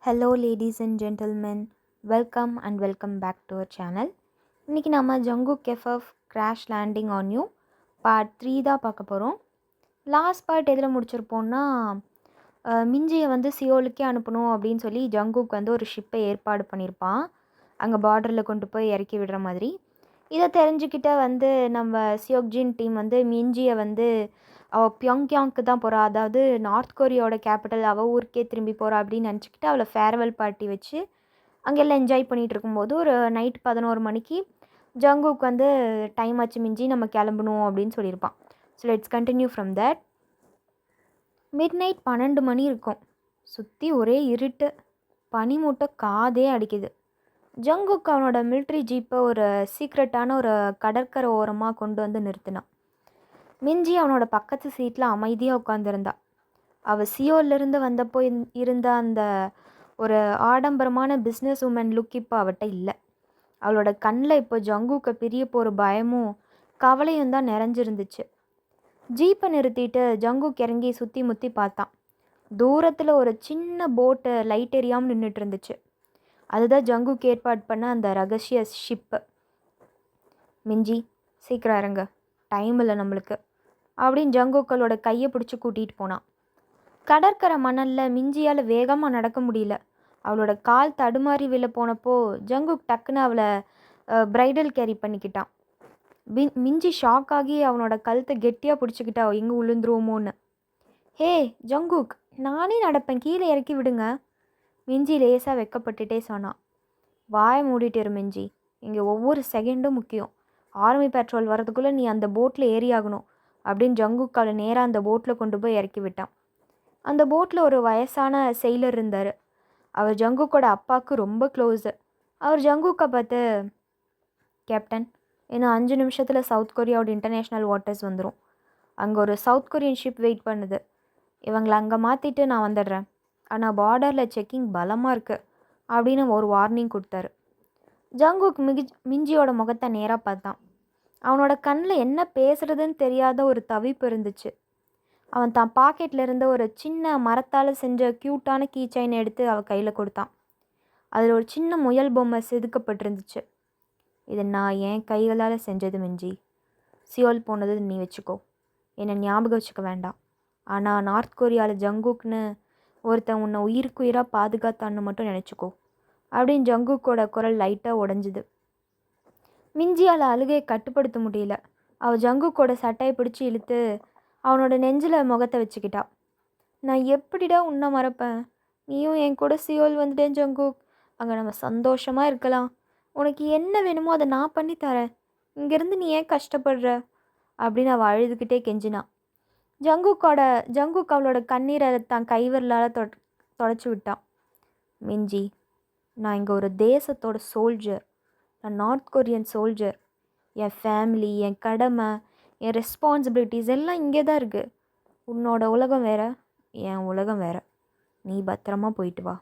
Hello ladies and gentlemen, welcome back to our channel. இன்றைக்கி நம்ம Jungkook FF crash landing on you part 3 தான் பார்க்க போகிறோம். Last part எதில் முடிச்சிருப்போம்னா, மிஞ்சியை சியோலுக்கே அனுப்பணும் அப்படின்னு சொல்லி ஜங்குக் ஒரு ஷிப்பை ஏற்பாடு பண்ணியிருப்பான், அங்கே பார்டரில் கொண்டு போய் இறக்கி விடுற மாதிரி. இதை தெரிஞ்சுக்கிட்ட நம்ம சியோக்ஜின் டீம் மிஞ்சியை அவள் பியோங்யாங்க்கு தான் போகிறா, அதாவது நார்த் கொரியாவோட கேபிட்டல், அவள் ஊருக்கே திரும்பி போகிறா அப்படின்னு நினச்சிக்கிட்டு அவளை ஃபேர்வெல் பார்ட்டி வச்சு அங்கெல்லாம் என்ஜாய் பண்ணிகிட்டு இருக்கும்போது ஒரு நைட் 11 மணிக்கு ஜங்குக் டைம் ஆச்சு மிஞ்சி, நம்ம கிளம்பணும் அப்படின்னு சொல்லியிருப்பான். So let's continue from that. Mid night 12 மணி இருக்கும். சுற்றி ஒரே இருட்டு, பனி மூட்டை காதே அடிக்குது. ஜங்குக் அவனோட மிலிட்ரி ஜீப்பை ஒரு சீக்ரெட்டான ஒரு கடற்கரை ஓரமாக கொண்டு நிறுத்தினான். மிஞ்சி அவனோட பக்கத்து சீட்டில் அமைதியாக உட்காந்துருந்தா. அவள் சியோலிருந்து வந்தப்போ இருந்த அந்த ஒரு ஆடம்பரமான பிஸ்னஸ் உமன் லுக் இப்போ அவட்ட இல்லை. அவளோட கண்ணில் இப்போ ஜங்குக்கை பிரிய போகிற பயமும் கவலையும் தான் நிறைஞ்சிருந்துச்சு. ஜீப்பை நிறுத்திட்டு ஜங்குக் இறங்கி சுற்றி முற்றி பார்த்தான். தூரத்தில் ஒரு சின்ன போட்டு லைட் எரியாமல் நின்றுட்டு இருந்துச்சு. அதுதான் ஜங்குக் ஏற்பாடு பண்ண அந்த ரகசிய ஷிப்பு. மிஞ்சி, சீக்கிரம் இறங்க, டைம் இல்லை நம்மளுக்கு அப்படின்னு ஜங்குக்களோட கையை பிடிச்சி கூட்டிகிட்டு போனான். கடற்கரை மணலில் மிஞ்சியால் வேகமாக நடக்க முடியல. அவளோட கால் தடுமாறி விழ போனப்போ ஜங்குக் டக்குன்னு அவளை பிரைடல் கேரி பண்ணிக்கிட்டான். மிஞ்சி ஷாக் ஆகி அவனோட கழுத்தை கெட்டியாக பிடிச்சிக்கிட்டா, எங்கே விழுந்துருவோமோன்னு. ஹே ஜங்குக், நானே நடப்பேன், கீழே இறக்கி விடுங்க. மிஞ்சி லேசாக வெக்கப்பட்டுட்டே சொன்னான். வாயை மூடிட்டு இரு மிஞ்சி, இங்கே ஒவ்வொரு செகண்டும் முக்கியம். ஆர்மி பெட்ரோல் வரதுக்குள்ளே நீ அந்த போட்டில் ஏறி ஆகணும் அப்படின்னு ஜங்குக் அவளை நேராக அந்த போட்டில் கொண்டு போய் இறக்கி விட்டான். அந்த போட்டில் ஒரு வயசான செயிலர் இருந்தார். அவர் ஜங்குக்கோட அப்பாவுக்கு ரொம்ப க்ளோஸு. அவர் ஜங்குக்கை பார்த்து, கேப்டன், இன்னும் 5 நிமிஷத்தில் சவுத் கொரியாவோட இன்டர்நேஷ்னல் வாட்டர்ஸ் வந்துடும். அங்கே ஒரு சவுத் கொரியன் ஷிப் வெயிட் பண்ணுது. இவங்களை அங்கே மாற்றிட்டு நான் வந்துடுறேன். ஆனால் பார்டரில் செக்கிங் பலமாக இருக்குது அப்படின்னு ஒரு வார்னிங் கொடுத்தாரு. ஜங்குக் மிஞ்சியோட முகத்தை நேராக பார்த்தான். அவனோட கண்ணில் என்ன பேசுகிறதுன்னு தெரியாத ஒரு தவிப்பு இருந்துச்சு. அவன் தான் பாக்கெட்டில் இருந்த ஒரு சின்ன மரத்தால் செஞ்ச க்யூட்டான கீ செயின் எடுத்து அவள் கையில் கொடுத்தான். அதில் ஒரு சின்ன முயல் பொம்மை செதுக்கப்பட்டிருந்துச்சு. இது நான் என் கைகளால் செஞ்சது மிஞ்சி. சியோல் போனது நீ வச்சுக்கோ, என்னை ஞாபகம் வச்சுக்க வேண்டாம். ஆனால் நார்த் கொரியாவில் ஜங்குக்னு ஒருத்தன் உன்னை உயிருக்கு உயிராக பாதுகாத்தான்னு மட்டும் நினச்சிக்கோ அப்படின்னு ஜங்குக்கோட குரல் லைட்டாக உடஞ்சிது. மிஞ்சியால் அழுகையை கட்டுப்படுத்த முடியல. அவள் ஜங்குக்கோட சட்டையை பிடிச்சி இழுத்து அவனோட நெஞ்சில் முகத்தை வச்சுக்கிட்டா. நான் எப்படிடா உன்னை மறப்பேன்? நீயும் என் கூட சியோல் வந்துட்டேன் ஜங்குக். அங்கே நம்ம சந்தோஷமாக இருக்கலாம். உனக்கு என்ன வேணுமோ அதை நான் பண்ணித்தரேன். இங்கேருந்து நீ ஏன் கஷ்டப்படுற அப்படின்னு அவள் அழுதுகிட்டே கெஞ்சினான். ஜங்குக் அவளோட கண்ணீரை தான் கைவிரலால் தொடச்சி விட்டான். மிஞ்சி, நான் இங்கே ஒரு தேசத்தோட சோல்ஜர். நான் நார்த் கொரியன் சோல்ஜர். என் ஃபேமிலி, என் கடமை, என் ரெஸ்பான்சிபிலிட்டிஸ் எல்லாம் இங்கே தான் இருக்குது. உன்னோட உலகம் வேறு, என் உலகம் வேறு. நீ பத்திரமா போயிட்டு வா.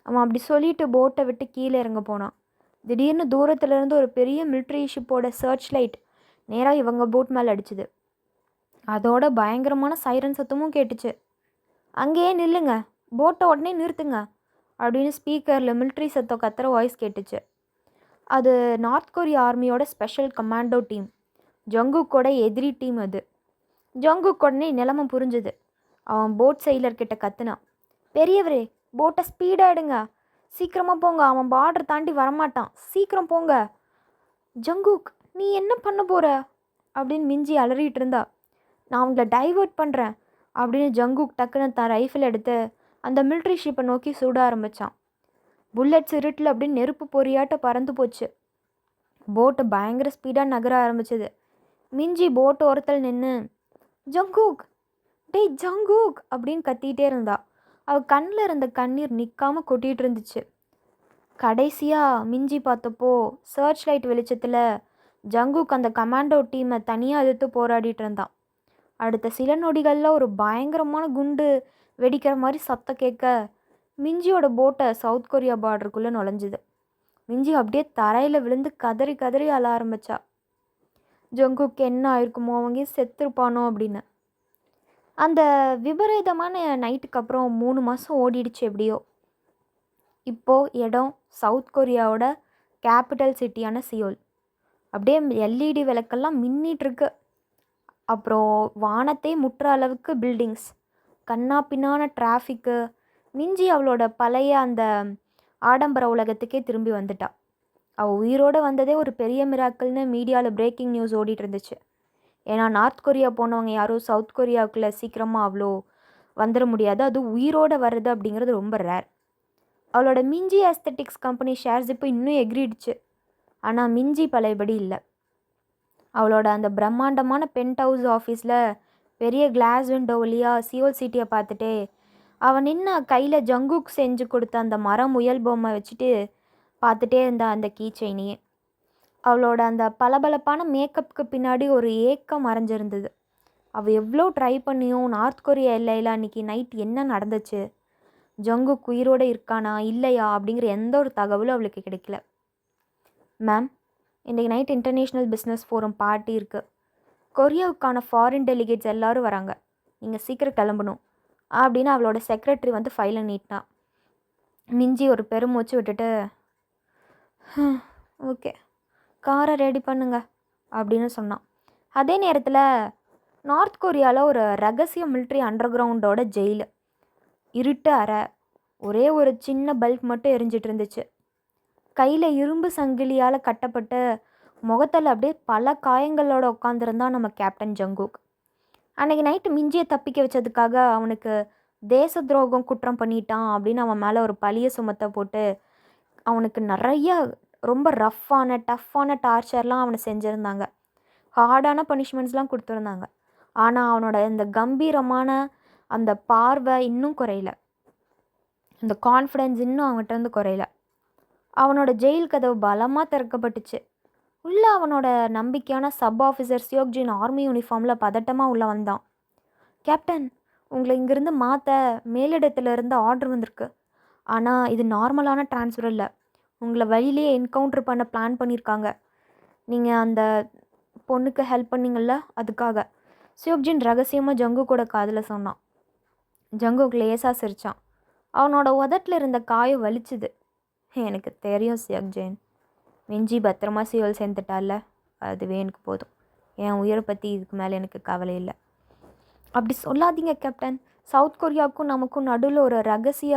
அவன் அப்படி சொல்லிட்டு போட்டை விட்டு கீழே இறங்க போனான். திடீர்னு தூரத்துலேருந்து ஒரு பெரிய மிலிட்ரி ஷிப்போட சர்ச் லைட் நேராக இவங்க போட் மேலே அடிச்சுது. அதோட பயங்கரமான சைரன் சத்தமும் கேட்டுச்சு. அங்கேயே நில்லுங்க, போட்டை உடனே நிறுத்துங்க அப்படின்னு ஸ்பீக்கரில் மிலிட்ரி சத்தம் கத்துற வாய்ஸ் கேட்டுச்சு. அது நார்த் கொரியா ஆர்மியோட ஸ்பெஷல் கமாண்டோ டீம், ஜங்குக்கோட எதிரி டீம். அது ஜங்குக் உடனே நிலைமை புரிஞ்சுது. அவன் போட் செயிலர்கிட்ட கத்துனான். பெரியவரே, போட்டை ஸ்பீடாக எடுங்க, சீக்கிரமாக போங்க, அவன் பார்டர் தாண்டி வரமாட்டான், சீக்கிரம் போங்க. ஜங்குக், நீ என்ன பண்ண போகிற அப்படின்னு மிஞ்சி அலறிட்டு இருந்தா. நான் அவங்கள டைவர்ட் பண்ணுறேன் அப்படின்னு ஜங்குக் டக்குன்னு தான் ரைஃபிள் எடுத்து அந்த மிலிட்ரி ஷிப்பை நோக்கி சுட ஆரம்பித்தான். புல்லட்ஸ் இருட்டில் அப்படின்னு நெருப்பு பொறியாட்ட பறந்து போச்சு. போட்டு பயங்கர ஸ்பீடாக நகர ஆரம்பிச்சது. மிஞ்சி போட்டு ஓரத்தில் நின்று, ஜங்குக், டேய் ஜங்குக் அப்படின்னு கத்திகிட்டே இருந்தா. அவள் கண்ணில் இருந்த கண்ணீர் நிற்காமல் கொட்டிகிட்டு இருந்துச்சு. கடைசியாக மிஞ்சி பார்த்தப்போ சர்ச் லைட் வெளிச்சத்தில் ஜங்குக் அந்த கமாண்டோ டீமை தனியாக எதிர்த்து போராடிட்டு இருந்தான். அடுத்த சில நொடிகளில் ஒரு பயங்கரமான குண்டு வெடிக்கிற மாதிரி சத்தம் கேட்க மிஞ்சியோட போட்டை சவுத் கொரியா பார்டருக்குள்ளே நுழைஞ்சுது. மிஞ்சி அப்படியே தரையில் விழுந்து கதறி கதறி அழ ஆரம்பித்தா. ஜங்குக்கு என்ன ஆயிருக்குமோ, அவங்க செத்துருப்பானோ அப்படின்னு. அந்த விபரீதமான நைட்டுக்கு அப்புறம் 3 மாதம் ஓடிடுச்சு எப்படியோ. இப்போது இடம் சவுத் கொரியாவோட கேபிட்டல் சிட்டியான சியோல். அப்படியே எல்இடி விளக்கெல்லாம் மின்னிட்டுருக்கு. அப்புறம் வானத்தை முட்டுற அளவுக்கு பில்டிங்ஸ், கண்ணா பின்னான டிராஃபிக்கு. மிஞ்சி அவளோட பழைய அந்த ஆடம்பர உலகத்துக்கே திரும்பி வந்துட்டா. அவள் உயிரோடு வந்ததே ஒரு பெரிய மிராக்கல்னு மீடியாவில் பிரேக்கிங் நியூஸ் ஓடிட்டு இருந்துச்சு. ஏன்னா நார்த் கொரியா போனவங்க யாரும் சவுத் கொரியாவுக்குள்ளே சீக்கிரமாக அவ்வளோ வந்துட முடியாது. அது உயிரோடு வர்றது அப்படிங்கிறது ரொம்ப ரேர். அவளோட மிஞ்சி ஆஸ்தட்டிக்ஸ் கம்பெனி ஷேர்ஸ் இப்போ இன்னும் எகிரிடுச்சு. ஆனால் மிஞ்சி பழையபடி இல்லை. அவளோட அந்த பிரம்மாண்டமான பென்ட் ஹவுஸ் ஆஃபீஸில் பெரிய கிளாஸ் விண்டோ வழியாக சியோல் சிட்டியை பார்த்துட்டே அவன் நின்று கையில் ஜங்குக் செஞ்சு கொடுத்த அந்த மரம் முயல் பொம்மை வச்சுட்டு பார்த்துட்டே இருந்தா அந்த கீ செயினையே. அவளோட அந்த பளபளப்பான மேக்கப்புக்கு பின்னாடி ஒரு ஏக்கம் மறைஞ்சிருந்தது. அவள் எவ்வளோ ட்ரை பண்ணியும் நார்த் கொரியா எல்லையில் அன்றைக்கி நைட் என்ன நடந்துச்சு, ஜங்குக் உயிரோடு இருக்கானா இல்லையா அப்படிங்கிற எந்த ஒரு தகவலும் அவளுக்கு கிடைக்கல. மேம், இன்றைக்கி night international business forum party இருக்குது. கொரியாவுக்கான ஃபாரின் டெலிகேட்ஸ் எல்லோரும் வராங்க. நீங்கள் சீக்கிரம் கிளம்பணும் அப்படின்னு அவளோட செக்ரட்டரி வந்து ஃபைலை நீட்டினா. மிஞ்சி ஒரு பெருமூச்சு விட்டுட்டு, ஓகே, காரை ரெடி பண்ணுங்க அப்படின்னு சொன்னான். அதே நேரத்தில் நார்த் கொரியாவில் ஒரு ரகசிய மிலிட்ரி அண்டர் கிரவுண்டோட ஜெயிலு. இருட்டு அறை, ஒரே ஒரு சின்ன பல்ப் மட்டும் எரிஞ்சிட்டு இருந்துச்சு. கையில் இரும்பு சங்கிலியால் கட்டப்பட்ட முகத்தில் அப்படியே பல காயங்களோட உட்காந்துருந்தான் நம்ம கேப்டன் ஜங்குக். அன்றைக்கி நைட்டு மிஞ்சியை தப்பிக்க வச்சதுக்காக அவனுக்கு தேச துரோகம் குற்றம் பண்ணிட்டான் அப்படின்னு அவன் மேலே ஒரு பழிய சுமத்தை போட்டு அவனுக்கு நிறைய ரொம்ப ரஃப்பான டஃப்பான டார்ச்சர்லாம் அவனை செஞ்சுருந்தாங்க. ஹார்டான பனிஷ்மெண்ட்ஸ்லாம் கொடுத்துருந்தாங்க. ஆனால் அவனோட இந்த கம்பீரமான அந்த பார்வை இன்னும் குறையல. அந்த கான்ஃபிடென்ஸ் இன்னும் அவன்கிட்ட குறையல. அவனோட ஜெயில் கதவு பலமாக திறக்கப்பட்டுச்சு. உள்ளே அவனோட நம்பிக்கையான சப் ஆஃபீஸர் சியோக்ஜின் ஆர்மி யூனிஃபார்மில் பதட்டமாக உள்ளே வந்தான். கேப்டன், உங்களை இங்கேருந்து மாற்ற மேலிடத்துலேருந்து ஆர்டர் வந்திருக்கு. ஆனால் இது நார்மலான ட்ரான்ஸ்ஃபர் இல்லை. உங்களை வழியிலேயே என்கவுண்டர் பண்ண பிளான் பண்ணியிருக்காங்க. நீங்கள் அந்த பொண்ணுக்கு ஹெல்ப் பண்ணிங்கள்ல, அதுக்காக. சியோக்ஜின் ரகசியமாக ஜங்குக்கோட காதில் சொன்னான். ஜங்குக் லேசாக சிரித்தான். அவனோட உதட்டில் இருந்த காயம் வலிச்சுது. எனக்கு தெரியும் சியோக்ஜின், மிஞ்சி பத்திரமா சியோல் சேர்ந்துட்டால, அதுவே எனக்கு போதும். என் உயிரை பற்றி இதுக்கு மேலே எனக்கு கவலை இல்லை. அப்படி சொல்லாதீங்க கேப்டன். சவுத் கொரியாவுக்கும் நமக்கும் நடுவில் ஒரு ரகசிய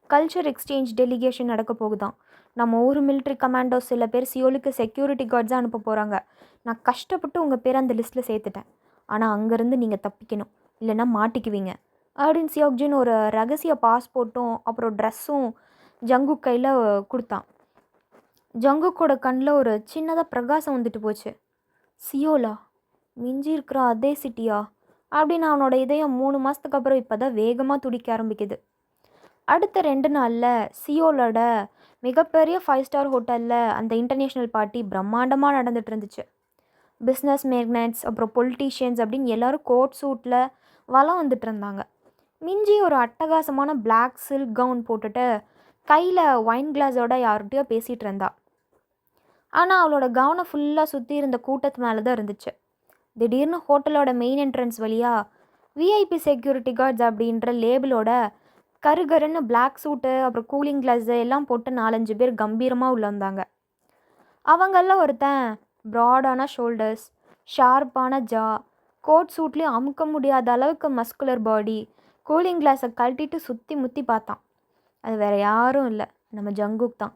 கல்ச்சர் எக்ஸ்சேஞ்ச் டெலிகேஷன் நடக்க போகுதான். நம்ம ஊர் மிலிட்ரி கமாண்டோஸ் சில பேர் சியோலுக்கு செக்யூரிட்டி கார்ட்ஸாக அனுப்ப போகிறாங்க. நான் கஷ்டப்பட்டு உங்கள் பேரை அந்த லிஸ்ட்டில் சேர்த்துட்டேன். ஆனால் அங்கேருந்து நீங்கள் தப்பிக்கணும், இல்லைன்னா மாட்டிக்குவீங்க அப்படின்னு சியோக்ஜின் ஒரு ரகசிய பாஸ்போர்ட்டும் அப்புறம் ட்ரெஸ்ஸும் ஜங்குக் கையில் கொடுத்தான். ஜங்குக்கோட கண்ணில் ஒரு சின்னதாக பிரகாசம் வந்துட்டு போச்சு. சியோலா, மிஞ்சி இருக்கிற அதே சிட்டியா அப்படின்னு அவனோட இதயம் 3 மாதத்துக்கு அப்புறம் இப்போ தான் வேகமாக துடிக்க ஆரம்பிக்குது. அடுத்த 2 நாளில் சியோலோட மிகப்பெரிய 5 ஸ்டார் ஹோட்டலில் அந்த இன்டர்நேஷ்னல் பார்ட்டி பிரம்மாண்டமாக நடந்துட்டு இருந்துச்சு. பிஸ்னஸ் மேக்னட்ஸ் அப்புறம் பொலிட்டீஷியன்ஸ் அப்படின்னு எல்லோரும் கோட் சூட்டில் வலம் வந்துட்டு இருந்தாங்க. மிஞ்சி ஒரு அட்டகாசமான பிளாக் சில்க் கவுன் போட்டுட்டு கையில் ஒயின் கிளாஸோட யார்கிட்டயோ பேசிகிட்டு இருந்தா. ஆனால் அவளோட கவனம் ஃபுல்லாக சுற்றி இருந்த கூட்டத்து மேலே தான் இருந்துச்சு. திடீர்னு ஹோட்டலோட மெயின் என்ட்ரன்ஸ் வழியாக விஐபி செக்யூரிட்டி கார்ட்ஸ் அப்படின்ற லேபிளோட கருகருன்னு பிளாக் சூட்டு அப்புறம் கூலிங் கிளாஸு எல்லாம் போட்டு 4-5 பேர் கம்பீரமாக உள்ள வந்தாங்க. அவங்களில் ஒருத்தன் ப்ராடான ஷோல்டர்ஸ், ஷார்ப்பான ஜா, கோட் சூட்லேயும் அமுக்க முடியாத அளவுக்கு மஸ்குலர் பாடி, கூலிங் கிளாஸை கழட்டிட்டு சுற்றி முற்றி பார்த்தான். அது வேறு யாரும் இல்லை, நம்ம ஜங்குக் தான்.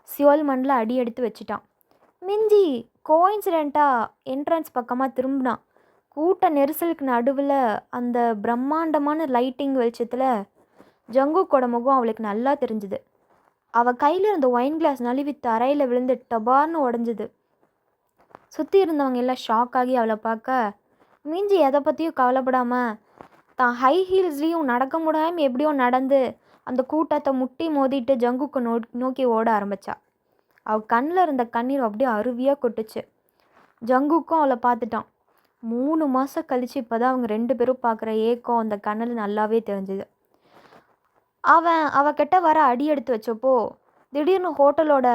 சியோல் மண்ணில் அடி எடுத்து வச்சிட்டான். மிஞ்சி கோயின்சிடெண்ட்டாக என்ட்ரன்ஸ் பக்கமாக திரும்பினான். கூட்ட நெரிசலுக்கு நடுவில் அந்த பிரம்மாண்டமான லைட்டிங் வெளிச்சத்தில் ஜங்குக்கோட முகம் அவளுக்கு நல்லா தெரிஞ்சுது. அவள் கையில் இருந்த ஒயின் கிளாஸ் நழுவி தரையில் விழுந்து டபார்னு உடஞ்சிது. சுற்றி இருந்தவங்க எல்லாம் ஷாக் ஆகி அவளை பார்க்க மிஞ்சி எதை பற்றியும் கவலைப்படாமல் தான் ஹை ஹீல்ஸ்லேயும் நடக்க முடியாமல் எப்படியோ நடந்து அந்த கூட்டத்தை முட்டி மோதிட்டு ஜங்குக்கை நோக்கி ஓட ஆரம்பித்தா. அவள் கண்ணில் இருந்த கண்ணீர் அப்படியே அருவியாக கொட்டுச்சு. ஜங்குக்கும் அவளை பார்த்துட்டான். 3 மாதம் கழித்து இப்போ தான் அவங்க 2 பேரும் பார்க்குற ஏக்கம் அந்த கண்ணில் நல்லாவே தெரிஞ்சுது. அவகிட்ட வர அடி எடுத்து வச்சப்போ திடீர்னு ஹோட்டலோட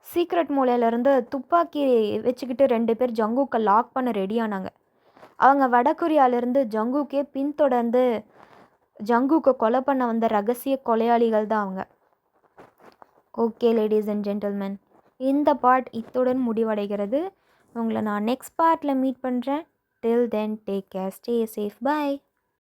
சீக்ரெட் மூலையிலேருந்து துப்பாக்கி வச்சுக்கிட்டு 2 பேர் ஜங்குக்கை லாக் பண்ண ரெடியானாங்க. அவங்க வடகொரியாவிலேருந்து ஜங்குக்கே பின்தொடர்ந்து ஜங்குக்கை கொலை பண்ண வந்த ரகசிய கொலையாளிகள் தான் அவங்க. ஓகே லேடீஸ் அண்ட் ஜென்டில்மென், இந்த பார்ட் இத்துடன் முடிவடைகிறது. உங்களை நான் நெக்ஸ்ட் பார்ட்டில் மீட் பண்ணுறேன். Till then take care, stay safe, by.